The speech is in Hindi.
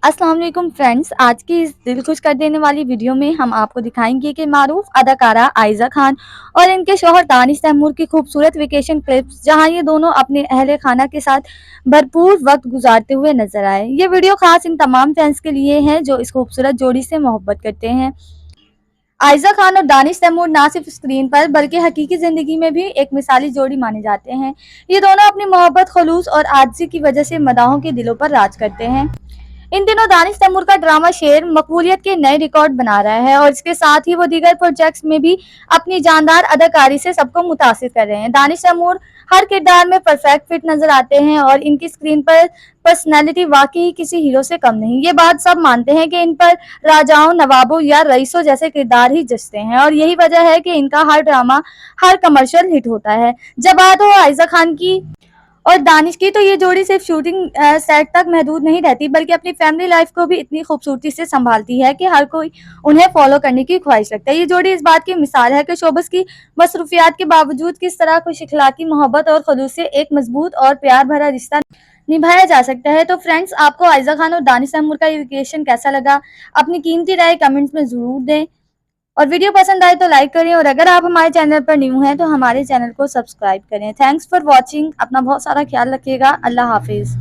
अस्सलाम वालेकुम फ्रेंड्स, आज की इस दिल खुश कर देने वाली वीडियो में हम आपको दिखाएंगे कि मारूफ अदाकारा आयजा खान और इनके शौहर दानिश तैमूर की खूबसूरत वेकेशन क्लिप्स, जहां ये दोनों अपने अहले खाना के साथ भरपूर वक्त गुजारते हुए नजर आए। ये वीडियो खास इन तमाम फैंस के लिए है जो इस खूबसूरत जोड़ी से मोहब्बत करते हैं। आयजा खान और दानिश तैमूर ना सिर्फ स्क्रीन पर बल्कि हकीकी जिंदगी में भी एक मिसाली जोड़ी माने जाते हैं। ये दोनों अपनी मोहब्बत, खलूस और आजिज़ी की वजह से मदाहों के दिलों पर राज करते हैं। इन दिनों दानिश तैमूर का ड्रामा शेर मकबूलियत के नए रिकॉर्ड बना रहा है और इसके साथ ही वो दीगर प्रोजेक्ट्स में भी अपनी जानदार अदाकारी से सबको मुतासिर कर रहे हैं। दानिश तैमूर हर किरदार में परफेक्ट फिट नजर आते हैं और इनकी स्क्रीन पर पर्सनैलिटी वाकई किसी हीरो से कम नहीं। ये बात सब मानते हैं कि इन पर राजाओं, नवाबों या रईसों जैसे किरदार ही जचते हैं और यही वजह है कि इनका हर ड्रामा, हर कमर्शियल हिट होता है। जब बात हो आयजा खान की और दानिश की, तो ये जोड़ी सिर्फ शूटिंग सेट तक महदूद नहीं रहती बल्कि अपनी फैमिली लाइफ को भी इतनी खूबसूरती से संभालती है कि हर कोई उन्हें फॉलो करने की ख्वाहिश रखता है। ये जोड़ी इस बात की मिसाल है कि शोबस की मसरूफियात के बावजूद किस तरह खुश इखलाकी, मोहब्बत और खलूस से एक मजबूत और प्यार भरा रिश्ता निभाया जा सकता है। तो फ्रेंड्स, आपको आयजा खान और दानिश तैमूर का ये रिलेशन कैसा लगा? अपनी कीमती राय कमेंट्स में जरूर दें और वीडियो पसंद आए तो लाइक करें और अगर आप हमारे चैनल पर न्यू हैं तो हमारे चैनल को सब्सक्राइब करें। Thanks for watching. अपना बहुत सारा ख्याल रखिएगा। अल्लाह हाफिज़।